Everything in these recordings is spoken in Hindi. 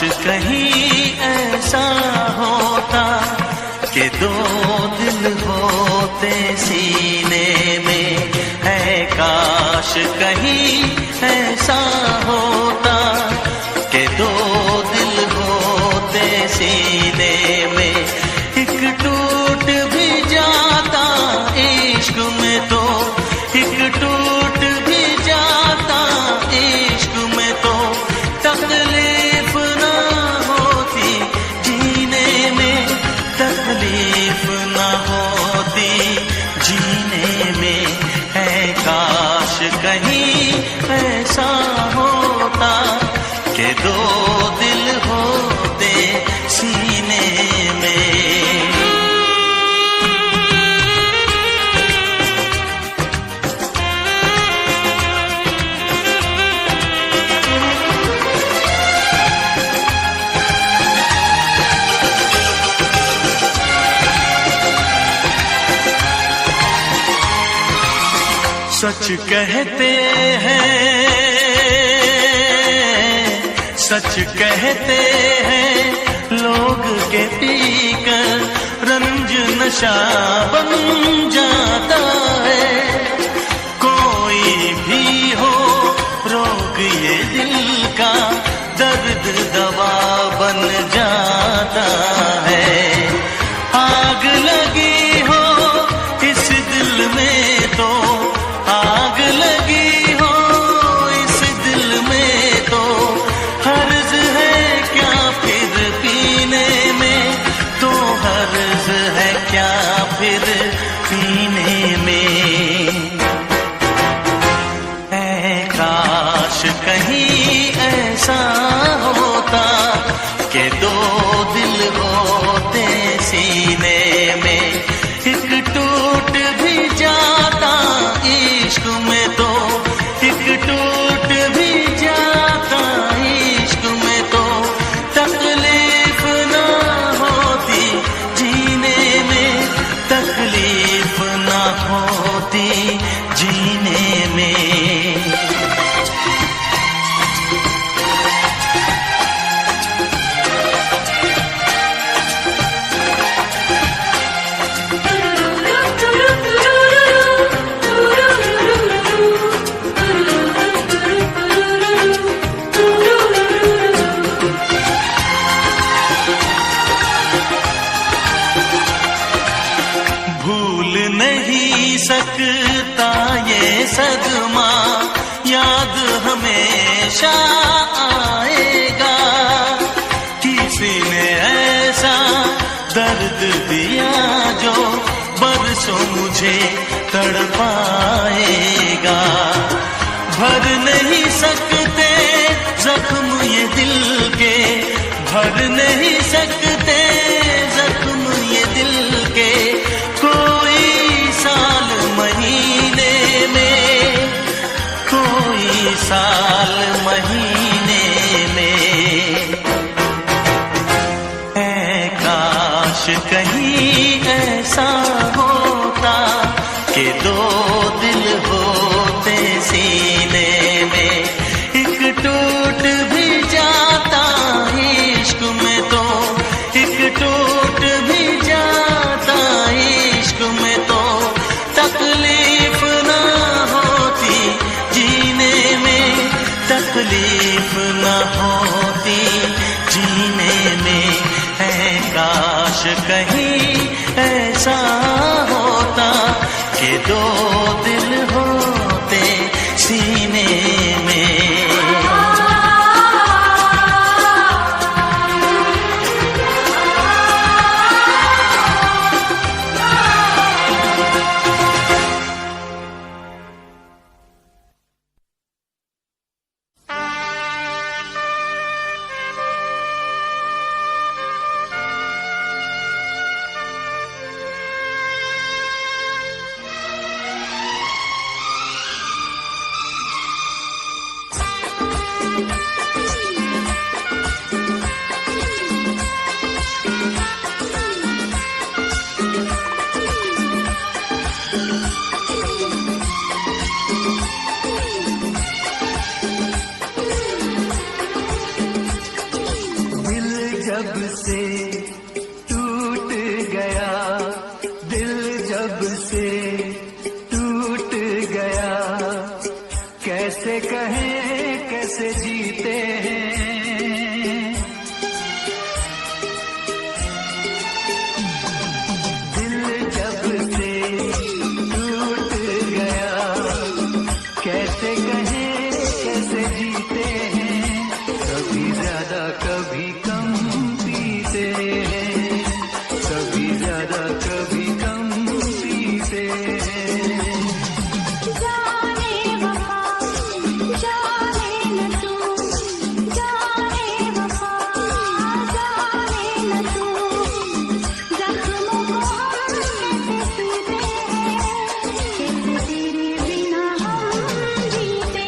कहीं ऐसा होता कि दो दिल होते सीने में है, काश कहीं ऐसा होता कि दो दिल होते सीने में। एक टूट भी जाता इश्क में तो, एक टूट भी जाता इश्क में तो तकलीफ ना होती जीने में, तकलीफ ना होती जीने में है। काश कहीं ऐसा होता कि दो दिल होते सीने में। सच कहते हैं, सच कहते हैं लोग के पीकर रंज नशा बन जाता है। कोई भी हो रोग ये दिल का, दर्द दवा बन जाता है। आग लगी हो इस दिल में तो, आग लगी हो इस दिल में तो हर्ज है क्या फिर पीने में, तो हर्ज है क्या फिर पीने में। ऐ काश कहीं ऐसा होता कि दो दिल होते सीने में। एक टूट भी जाता इश्क में तो, एक टूट भी जाता इश्क में तो तकलीफ ना होती जीने में, तकलीफ ना होती जीने में। भूल नहीं सकता ये सदमा, याद हमेशा आएगा। किसी ने ऐसा दर्द दिया जो बरसों मुझे तड़पाएगा। भर नहीं सकते जख्म ये दिल के, भर नहीं सकते जख्म ये दिल के कोई साल महीने में, कोई साल महीने में। ऐ काश कहीं ऐसा होता कि दो दिल होते सीने में। एक टूट भी जाता इश्क में तो, कैसे कहें कैसे जीते हैं। दिल जब से टूट गया, कैसे कहें कैसे जीते हैं। कभी ज्यादा कभी कम पीते हैं, कभी ज्यादा कभी कम पीते हैं। जाने वफा जाने न तू, जाने वफा जाने न तू, जख्मों को हम कैसे सीते हैं, कैसे तेरे बिना हम जीते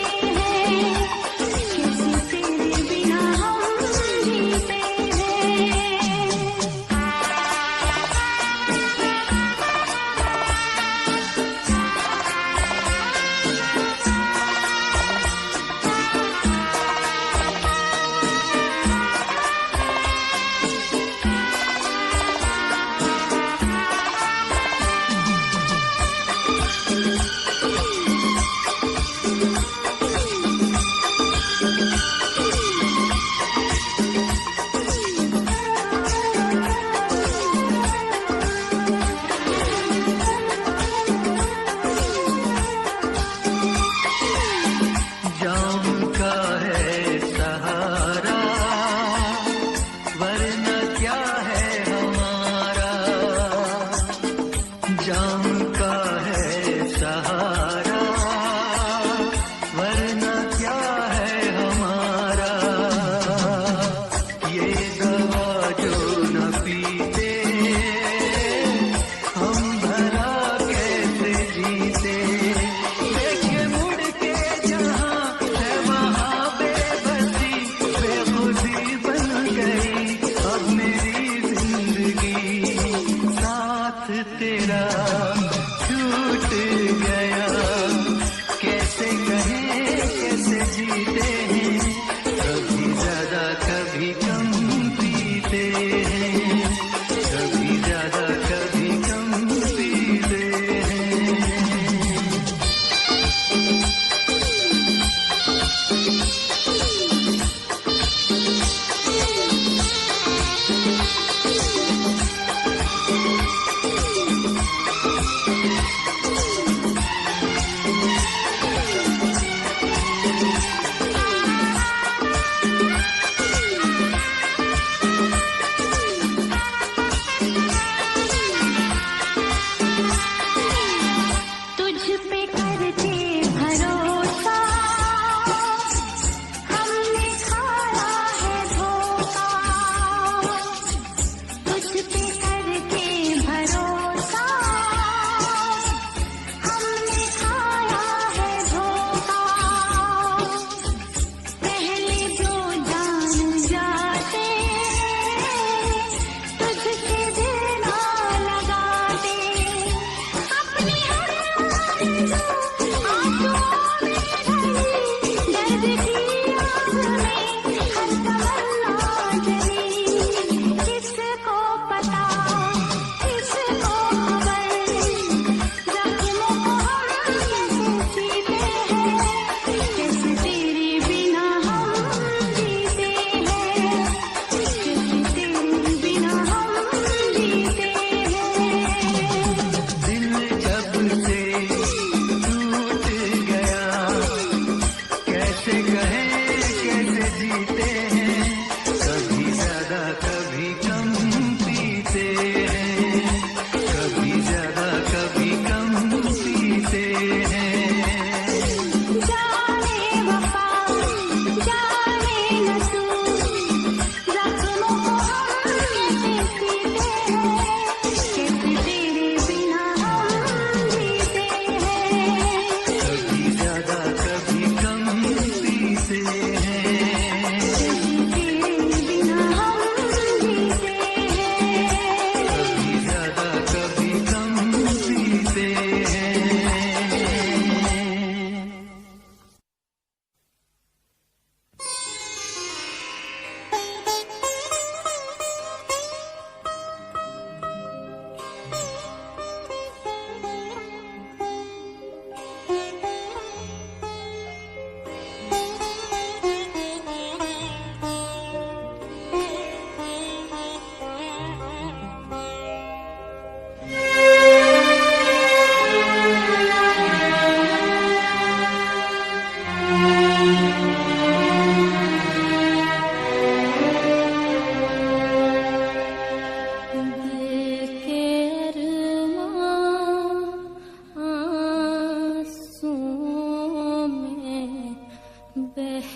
बह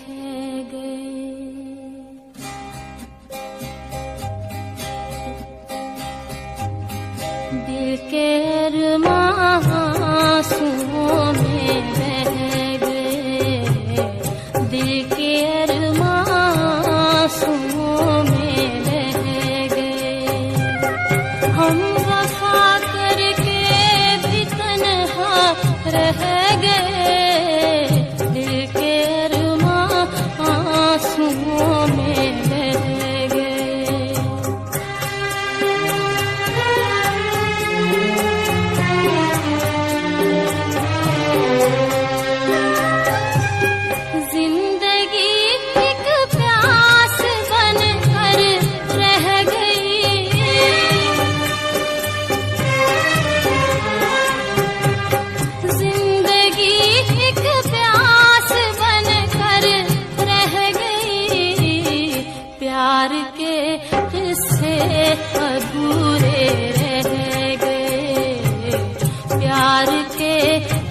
गए। दिल के अरमां आंसुओं में बह गए, दिल के अरमां आंसुओं में बह गए। हम वफा करके भी तन्हा रह गए, दिल के अरमां आंसुओं में बह गए। जिंदगी एक प्यास बनकर रह गई, जिंदगी एक प्यास बनकर रह गई। प्यार के किस्से अधूरे रह गए, प्यार के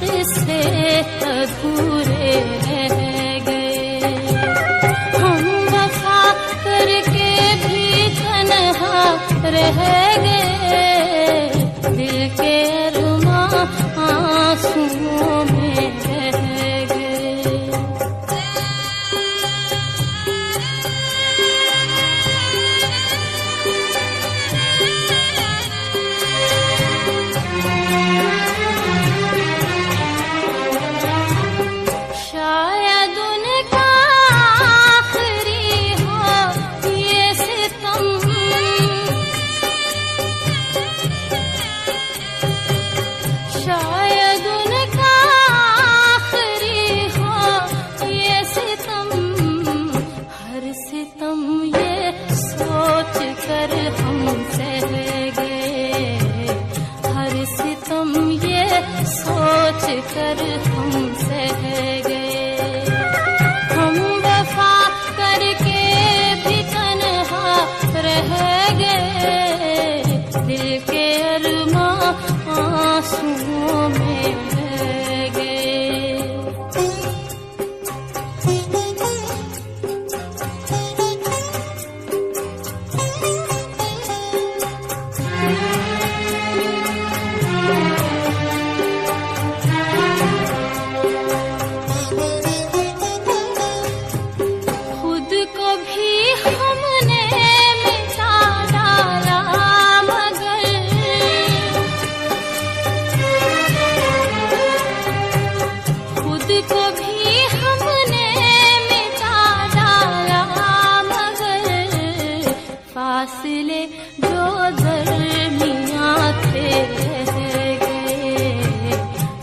किस्से अधूरे रह गए। हम वफा करके भी तन्हा रह गए, दिल के अरमां आंसुओं में बह गए। शायद उनका आखिरी हो ये सितम, शायद उनका आखिरी हो ये सितम। हर सितम ये सोच कर हम सह गए, हर सितम ये सोच कर हम सह गए। हम वफा करके भी तन्हा रह गए, दिल के अरमां आंसुओं में बह गए। खुद को भी हमने मिटा डाला, मगर खुद को भी हमने मिटा डाला, मगर फासले जो दरमियां थे रह गए,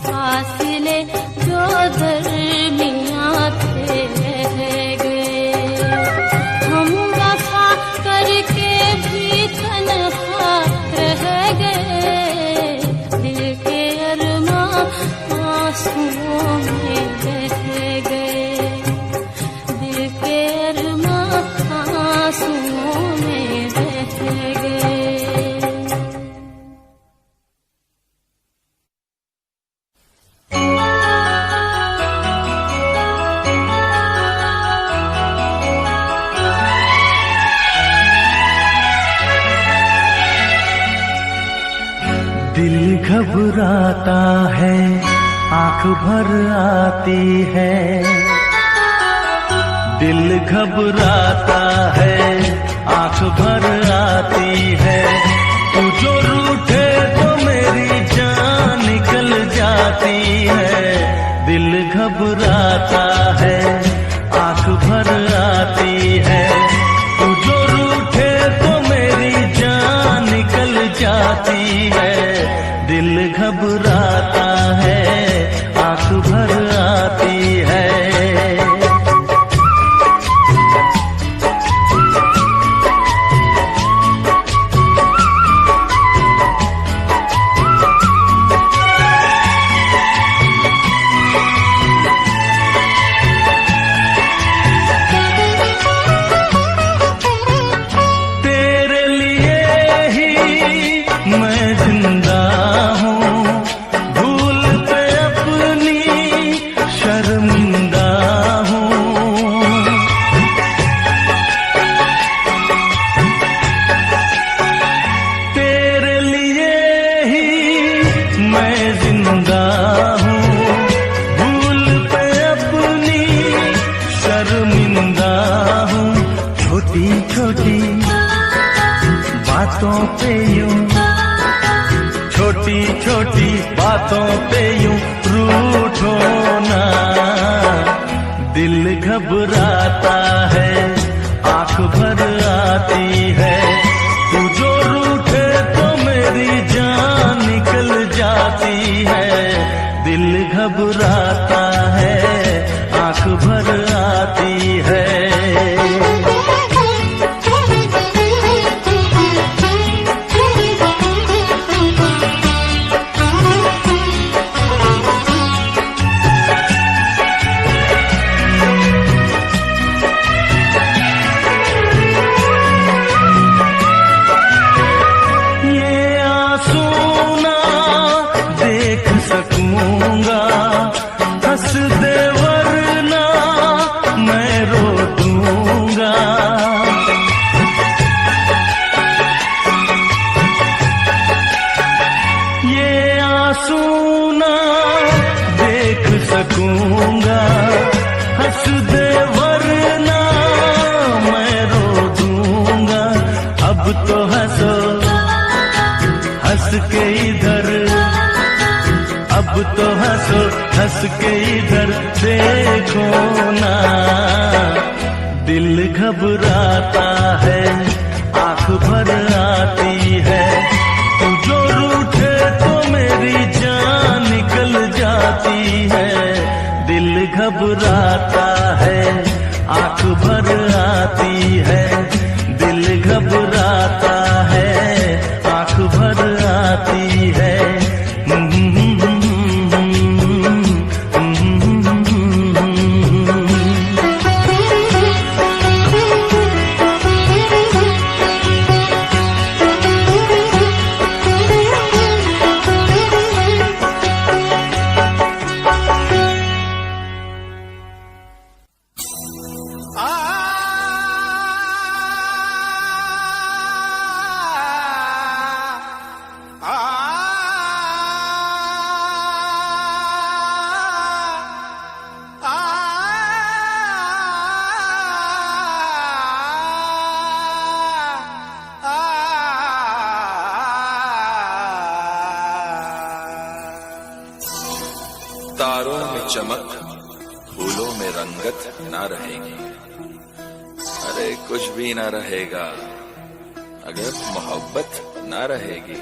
फासले जो दरमियां थे रह गए। हम वफा करके भी तन्हा रह गए, दिल के अरमां आंसुओं में बह गए, दिल के अरमां आंसुओं में बह गए। दिल घबराता है, आंख भर आती है, दिल घबराता है, आंख भर आती है। तू जो रूठे तो मेरी जान निकल जाती है। दिल घबराता है, आंख भर आती है। तू जो रूठे तो मेरी जान निकल जाती है। दिल घबराता है, आंख भर आती है। तेरे लिए ही मैं जिंदा हूँ, बातों पे यूं, छोटी छोटी बातों पे यूं रूठो ना। दिल घबराता है, आंख भर आती है, तू जो रूठे तो मेरी जान निकल जाती है। दिल घबराता है, आंख भर आती है। हंस दे वरना मैं रो दूंगा। ये आंसू ना देख सकूंगा, हंस दे वरना मैं रो दूंगा। अब तो हंसो, हंस के इधर, अब तो हंसो, हंस के इधर देखो ना। दिल घबराता है, आंख भर आती है, तू जो रूठे तो मेरी जान निकल जाती है। दिल घबराता है, आंख भर आती है, दिल घबराता है, आंख भर आती है। तारों में चमक, फूलों में रंगत ना रहेगी। अरे कुछ भी ना रहेगा अगर मोहब्बत ना रहेगी।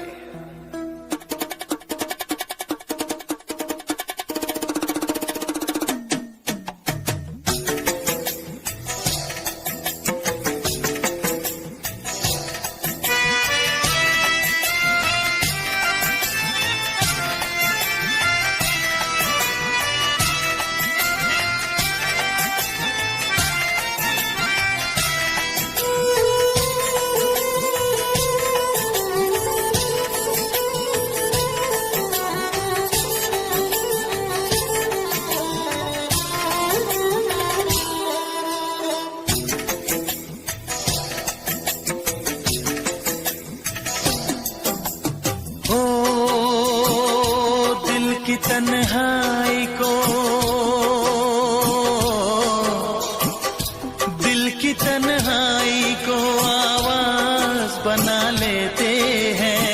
की तन्हाई को, दिल की तन्हाई को आवाज बना लेते हैं।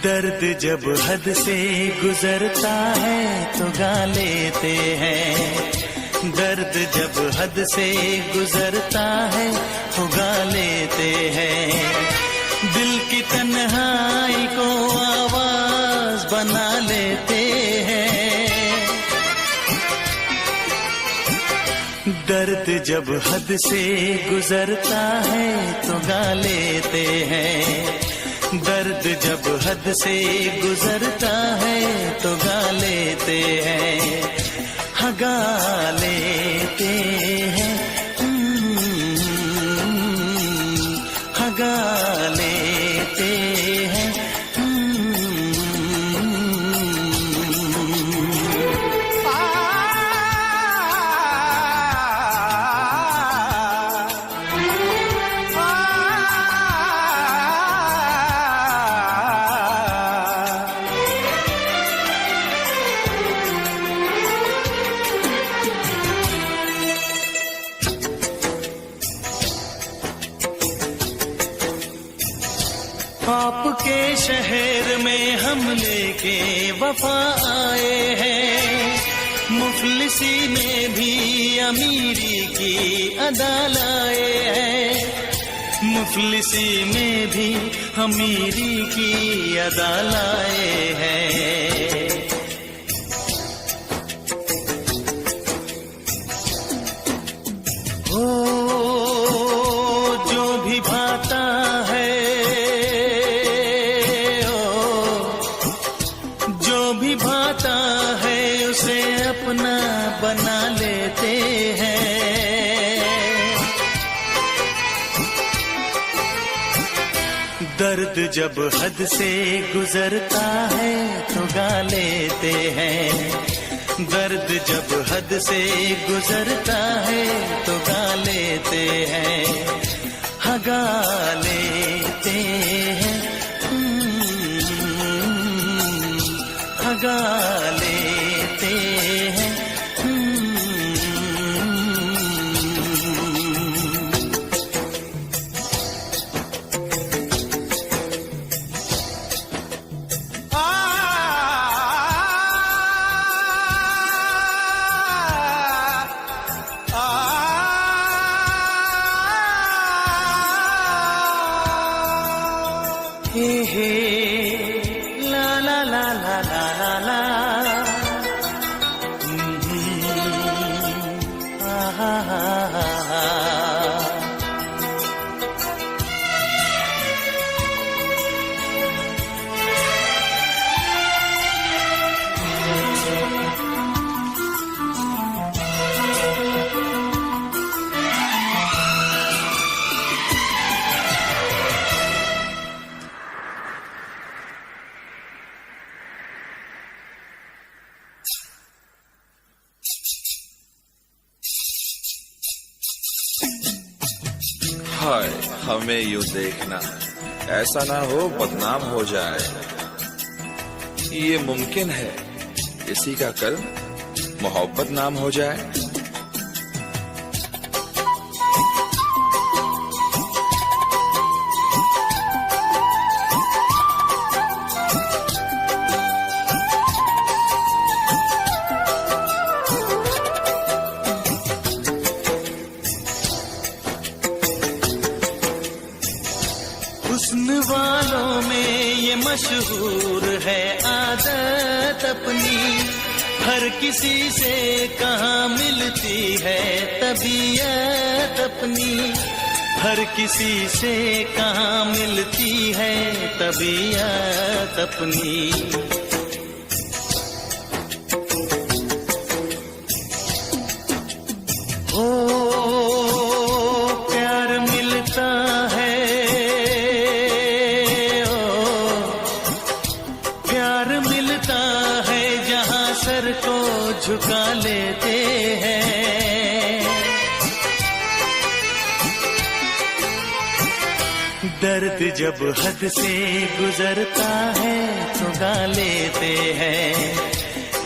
दर्द जब हद से गुजरता है तो गा लेते हैं। दर्द जब हद से गुजरता है तो गा लेते हैं। दिल की तन्हाई को आवाज बना लेते हैं। दर्द जब हद से गुजरता है तो गा लेते हैं। दर्द जब हद से गुजरता है तो गा लेते हैं। हाँ गा लेते हैं, हाँ गा लेते हैं। लेके वफा आए हैं, मुफलिसी में भी अमीरी की अदा लाए हैं, मुफलिसी में भी अमीरी की अदा लाए हैं। ओ जो भी भाता है, जो भी भाता है उसे अपना बना लेते हैं। दर्द जब हद से गुजरता है तो गा लेते हैं, दर्द जब हद से गुजरता है तो गा लेते हैं, गा लेते हैं, गा लेते हैं। हे हे ला ला ला ला ला ला ला, हा हा हा हा। हाय हमें यूं देखना, ऐसा ना हो बदनाम हो जाए। ये मुमकिन है किसी का कल मोहब्बत नाम हो जाए। हुस्न वालों में ये मशहूर है आदत अपनी, हर किसी से कहाँ मिलती है तबीयत अपनी, हर किसी से कहाँ मिलती है तबीयत अपनी। ओ प्यार मिलता है, सर को झुका लेते हैं। दर्द जब हद से गुजरता है तो गा लेते हैं,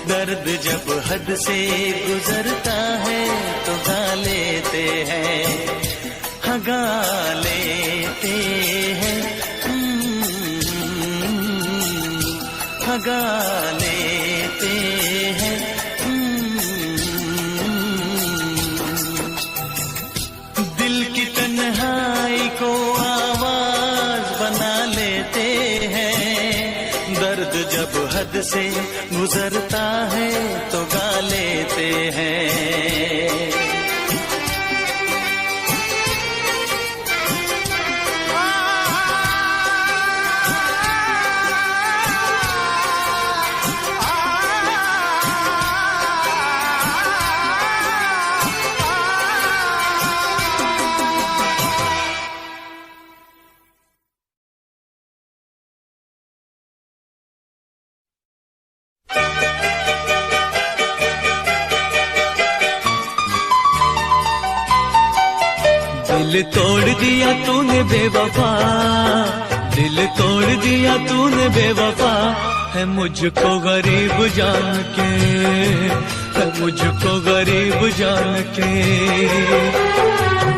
दर्द जब हद से गुजरता है तो गा लेते हैं, गा लेते हैं, गा लेते हैं। दिल की तन्हाई को आवाज बना लेते हैं, दर्द जब हद से गुजरता है तो गा लेते हैं। दिल तोड़ दिया तूने बेवफा, दिल तोड़ दिया तूने बेवफा, है मुझको गरीब जान के, है मुझको गरीब जान के।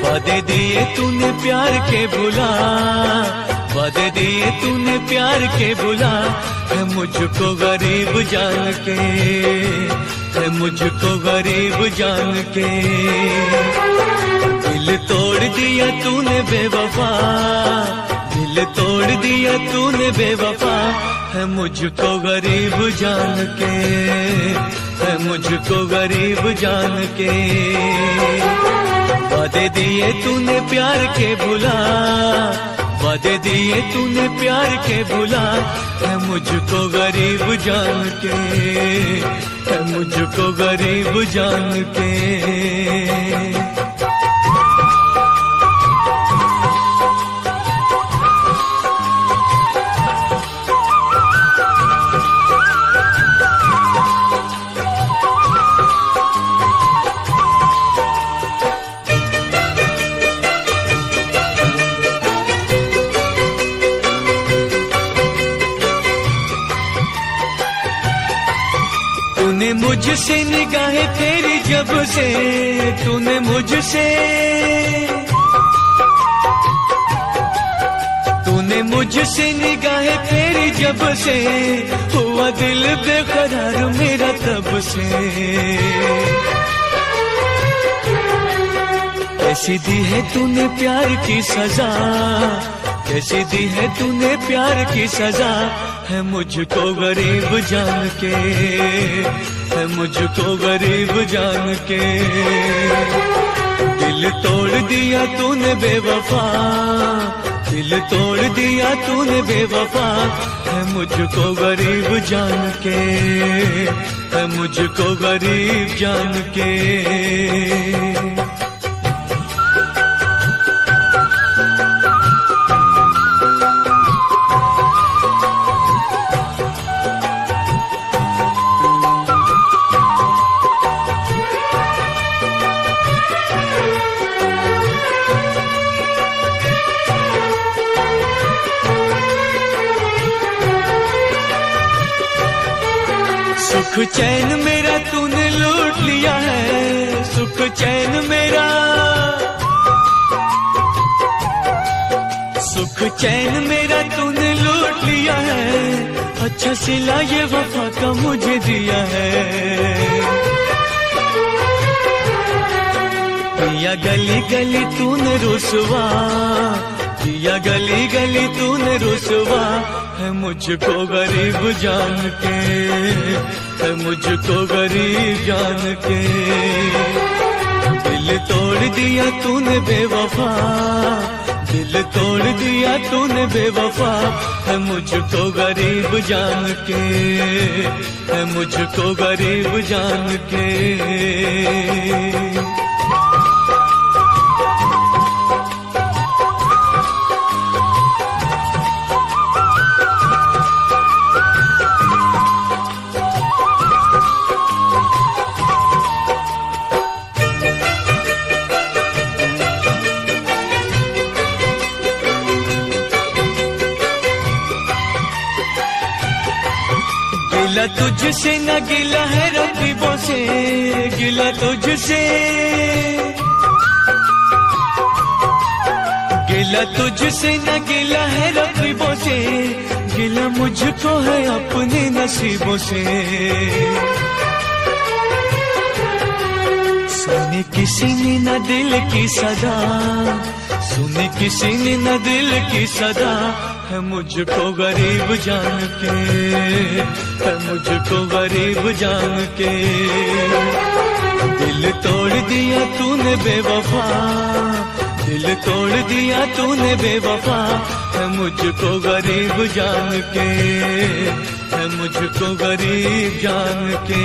वादे दिए तूने प्यार के भुला, वादे दिए तूने प्यार के भुला है मुझको गरीब जान के, है मुझको गरीब जान के। दिल तोड़ दिया तूने बेवफा, दिल तोड़ दिया तूने बेवफा, है मुझको गरीब जान के, है मुझको गरीब जान के। वादे दिए तूने प्यार के भुला, वादे दिए तूने प्यार के भुला, है मुझको गरीब जान के, है मुझको गरीब जान के। तूने मुझसे निगाहें तेरी जब से, तूने मुझसे, तूने मुझसे निगाहें तेरी जब से, हुआ दिल बेकरार मेरा तब से। कैसी दी है तूने प्यार की सजा, कैसी दी है तूने प्यार की सजा, है मुझको गरीब जान के, है मुझको गरीब जान के। दिल तोड़ दिया तूने बेवफा, दिल तोड़ दिया तूने बेवफा, है मुझको गरीब जान के, है मुझको गरीब जान के। सुख चैन मेरा तूने लूट लिया है, सुख चैन मेरा, सुख चैन मेरा तूने लूट लिया है। अच्छा सिला ये वफा का मुझे दिया है। पिया गली गली तूने रुसवा, पिया गली गली तूने रुसवा, है मुझको गरीब जान के, है मुझको गरीब जान के। दिल तोड़ दिया तूने बेवफा, दिल तोड़ दिया तूने बेवफा, है मुझको गरीब जान के, है मुझको गरीब जान के। गिला तुझसे न गिला है रकीबों से, गिला तुझसे, गिला तुझसे न गिला है रकीबों से, गिला मुझको है अपने नसीबों से। सुनी किसी ने न दिल की सदा, सुनी किसी ने न दिल की सदा, है मुझको गरीब जान के, है मुझको गरीब जान के। दिल तोड़ दिया तूने बेवफा, दिल तोड़ दिया तूने बेवफा, है मुझको गरीब जान के, है मुझको गरीब जान के।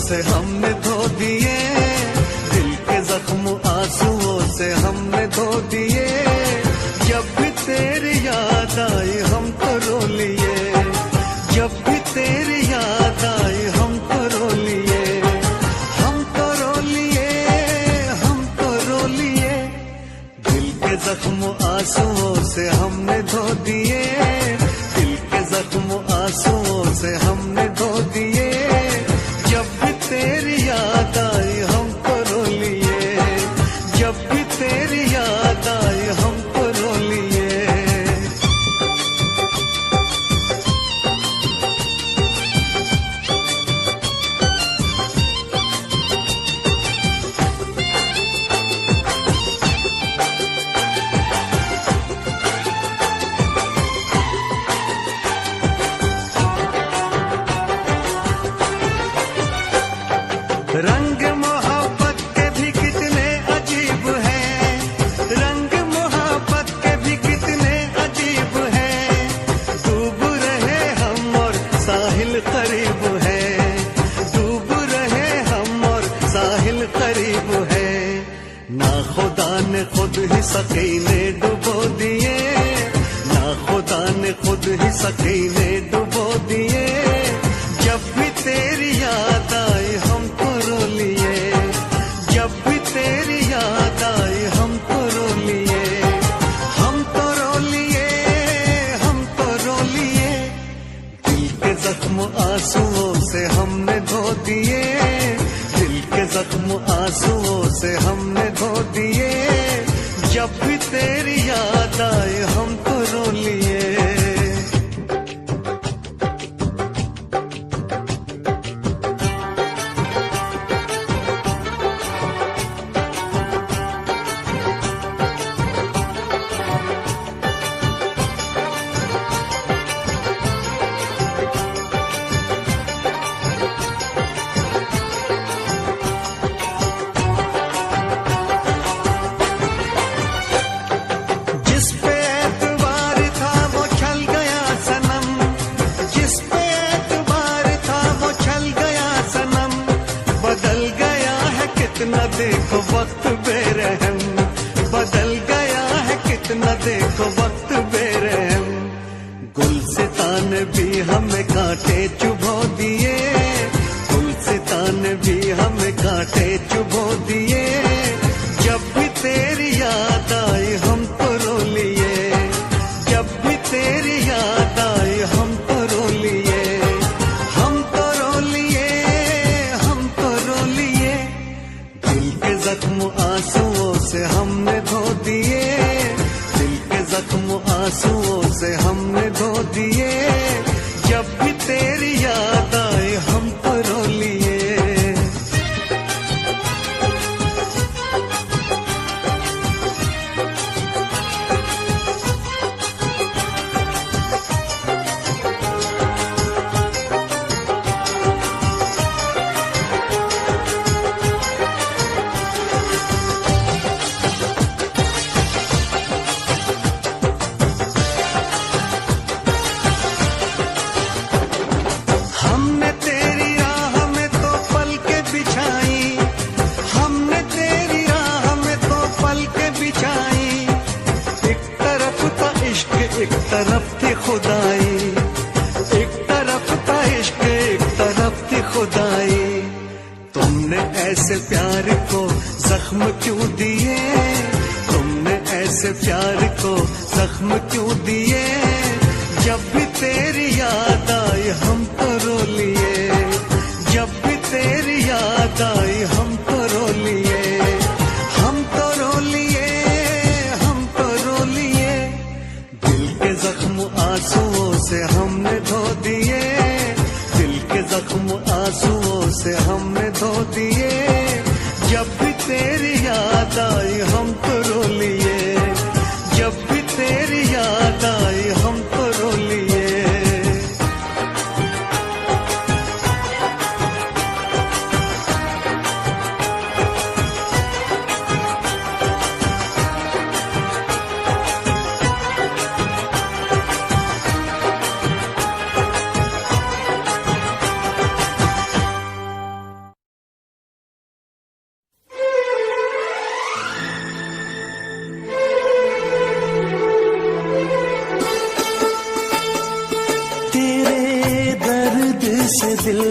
से हमने धो दिए, दिल के जख्म आंसुओं से हमने धो दिए। जब भी तेरी याद आई हम तो रो लिए, जब भी तेरी याद आई हम तो रो लिए, हम तो रो लिए, हम तो रो लिए। दिल के जख्म आंसुओं से हमने धो दिए, दिल के जख्म आंसुओं से हमने धो दिए। जब भी तेरी याद आई हम तो रो लिए, जब भी तेरी याद आई हम तो रो लिए। रंग मोहब्बत के भी कितने अजीब हैं, रंग मोहब्बत के भी कितने अजीब हैं। डूब रहे हम और साहिल करीब है, डूब रहे हम और साहिल करीब है। ना खुदा ने खुद ही सकीने डुबो दिए, ना खुदा ने खुद ही सकीने डुबो दिए। जब भी तेरी याद आई हम तो रो लिए, जब भी तेरी याद आई हम तो रो लिए, हम तो रो लिए, हम तो रो लिए। दिल के जख्म आंसुओं से हमने धो दिए, दिल के जख्म आंसुओं से हमने धो दिए। जब भी तेरी याद आई हम तो रो लिए। जिस पे एतबार था वो छल गया सनम, जिस पे एतबार था वो छल गया सनम। बदल गया है कितना देखो वक्त बेरहम, बदल गया है कितना देखो वक्त बेरहम। गुलसितां ने भी हमें कांटे चुभो दिए, गुलसितां ने भी हमें कांटे चुभो दिए। जब भी तेरी याद आई हम तो रो लिए, जब भी तेरी याद आई हम तो रो लिए, हम तो रो लिए, हम तो रो लिए। दिल के जख्म आंसुओं से हमने धो दिए, दिल के जख्म आंसुओं से हमने धो दिए। जब भी तेरी याद आई हम तो रो लिए। हमने तेरी राह में तो पलकें बिछाई, हमने तेरी राह में तो पलकें बिछाई। एक तरफ था इश्क एक तरफ थी खुदाई, एक तरफ था इश्क एक तरफ थी खुदाई। तुमने ऐसे प्यार को जख्म क्यों दिए, तुमने ऐसे प्यार को जख्म क्यों दिए। जब भी तेरी याद आई हम तो रो लिए, जब भी तेरी याद आई हम तो रो लिए, हम तो रो लिए, हम तो रो लिए। दिल के जख्म आंसुओं से हमने धो दिए, दिल के जख्म आंसुओं से हमने धो दिए। जब भी तेरी याद आई हम तो रो लिए, जब भी तेरी याद आई हम तो रो लिए। से दिल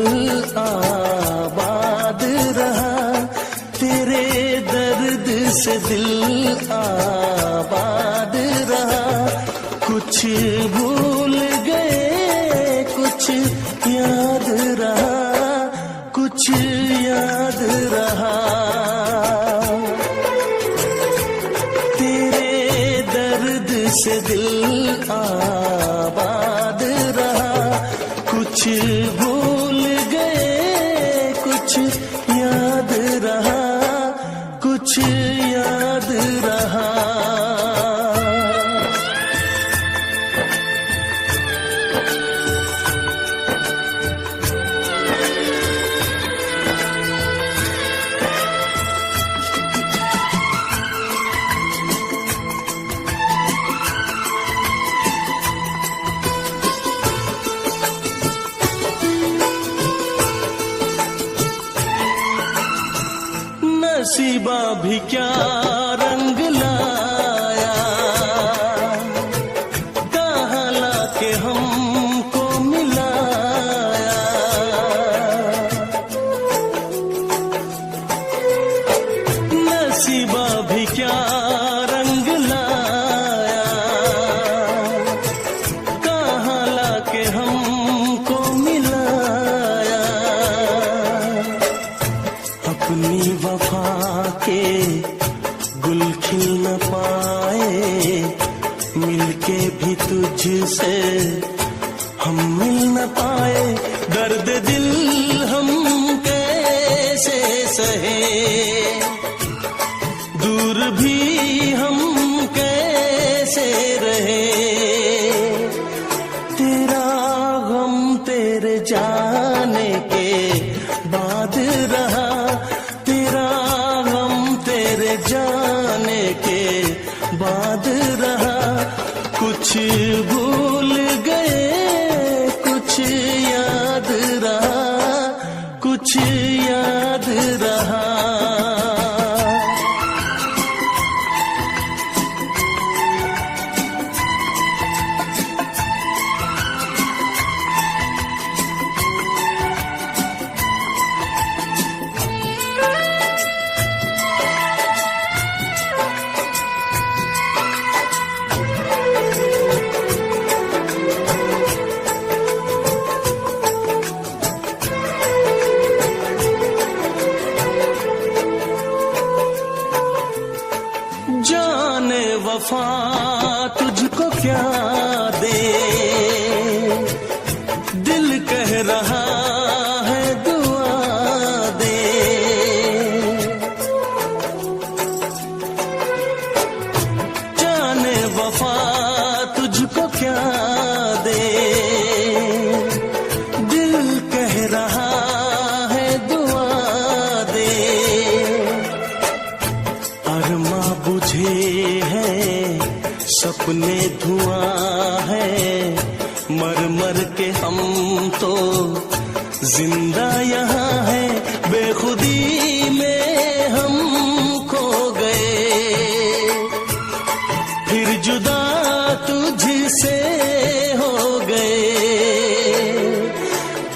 आबाद रहा, तेरे दर्द से दिल आबाद रहा। कुछ भूल गए कुछ याद रहा, कुछ याद रहा। तेरे दर्द से दिल आबाद रहा, कुछ भूल गए कुछ याद रहा, कुछ याद रहा। नसीबा भी क्या रंग लाया, कहाँ लाके हमको मिलाया। नसीबा भी क्या रंग लाया, कहाँ लाके हमको मिलाया। अपनी वफा के गुल खिल न पाए, मिलके भी तुझसे हम मिल न पाए। दर्द दिल हम कैसे सहे, दूर भी हम कैसे रहे। तेरा गम तेरे जाने के बाद रहा, तेरा गम तेरे जाने के बाद रहा। कुछ भूल गए कुछ याद रहा, कुछ याद रहा। जाने वफा तुझको क्या दे, दिल कह रहा है दुआ दे। जाने वफा तुझको क्या दे, दिल कह रहा है दुआ दे। अरमा बुझे हैं सपने धुआं है, मर मर के हम तो जिंदा यहाँ है। बेखुदी में हम खो गए, फिर जुदा तुझसे हो गए।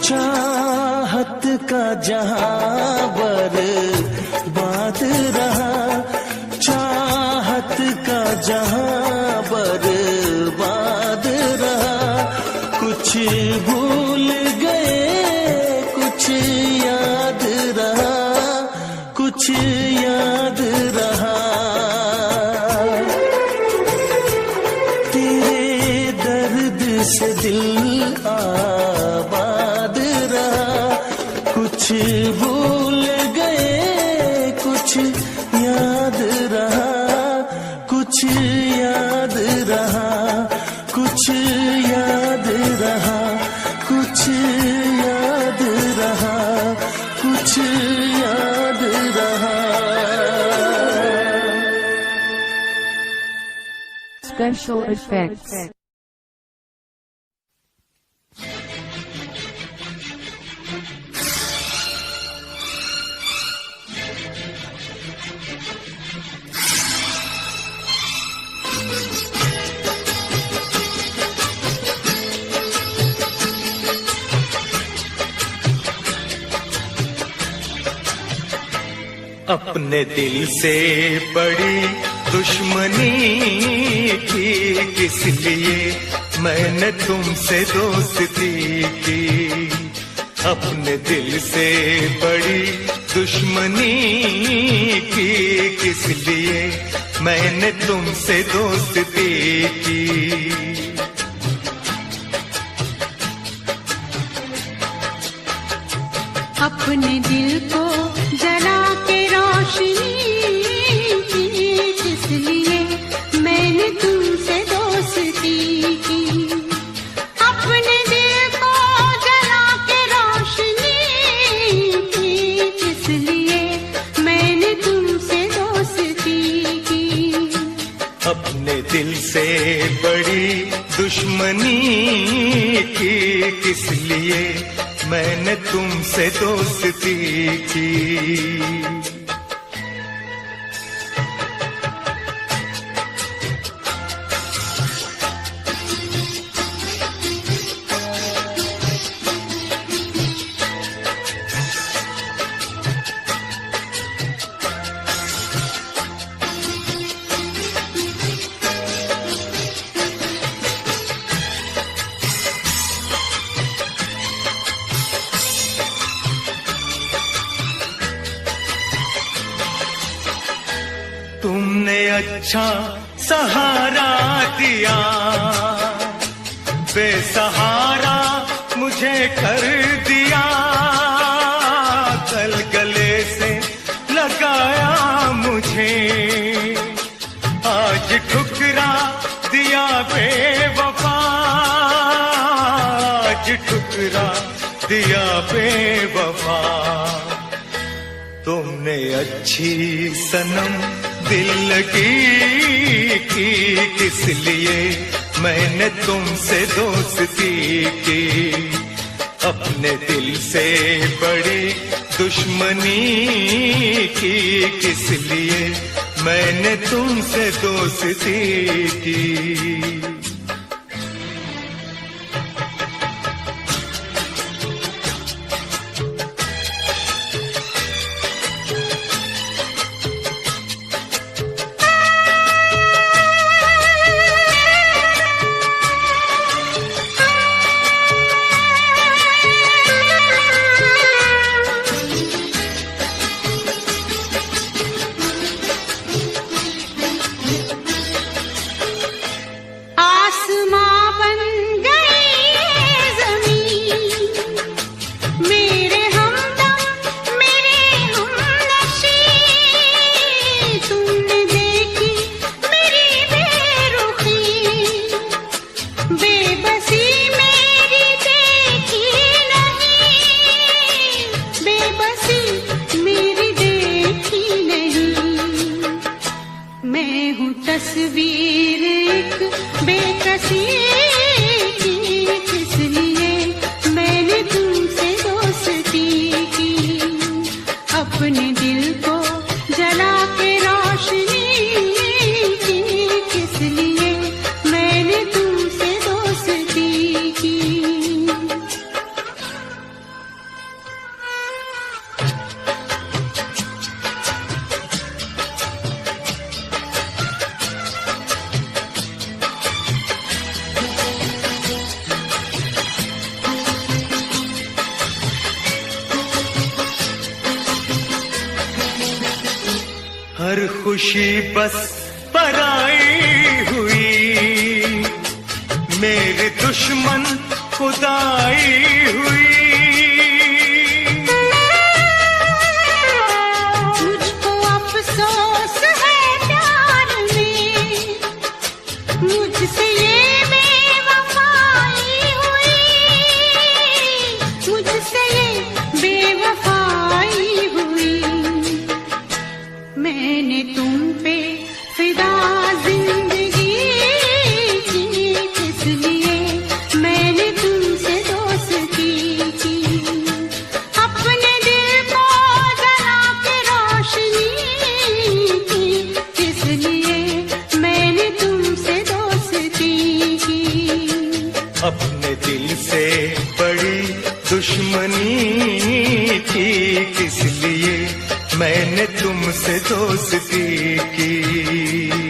चाहत का जहां बर्बाद रहा, चाहत का जहां बर्बाद रहा। कुछ भूल गए कुछ याद रहा, कुछ याद रहा। तेरे दर्द से दिल आबाद रहा, कुछ भूल गए कुछ याद रहा, कुछ याद रहा, कुछ याद रहा, कुछ याद रहा, कुछ याद रहा। Special effects. अपने दिल से बड़ी दुश्मनी की किस लिए मैंने तुमसे दोस्ती की। अपने दिल से बड़ी दुश्मनी की किस लिए मैंने तुमसे दोस्ती की। अपने दिल को जला के रोशनी की किस लिए मैंने तुमसे दोस्ती की। अपने दिल को जला के रोशनी की किस लिए मैंने तुमसे दोस्ती की। अपने दिल से बड़ी दुश्मनी की किस लिए मैंने तुमसे दोस्ती की। तुमने अच्छा सहारा दिया, बेसहारा मुझे कर दिया। कल गले से लगाया मुझे, आज ठुकरा दिया बेवफा। आज ठुकरा दिया बेवफा। तुमने अच्छी सनम दिल लगी की किस लिए मैंने तुमसे दोस्ती की। अपने दिल से बड़ी दुश्मनी की किस लिए मैंने तुमसे दोस्ती की। तस्वीर एक बेकसी की किस लिए मैंने तुमसे दोस्ती की। अपने दिल को जला के रोशनी की किस लिए मैंने तुमसे दोस्ती की। हर खुशी बस पराई हुई, मेरे दुश्मन खुदाई हुई। मुझको अफसोस है प्यार में, मुझसे ये बेवफाई हुई। मुझसे ये बेवफाई हुई। मैंने तुम पे फिदा जिंदगी की किस लिए मैंने तुमसे दोस्ती की। अपने दिल को जला के रोशनी की किस लिए मैंने तुमसे दोस्ती की। अपने दिल से बड़ी दुश्मनी की किस लिए मैंने तुमसे दोस्ती की।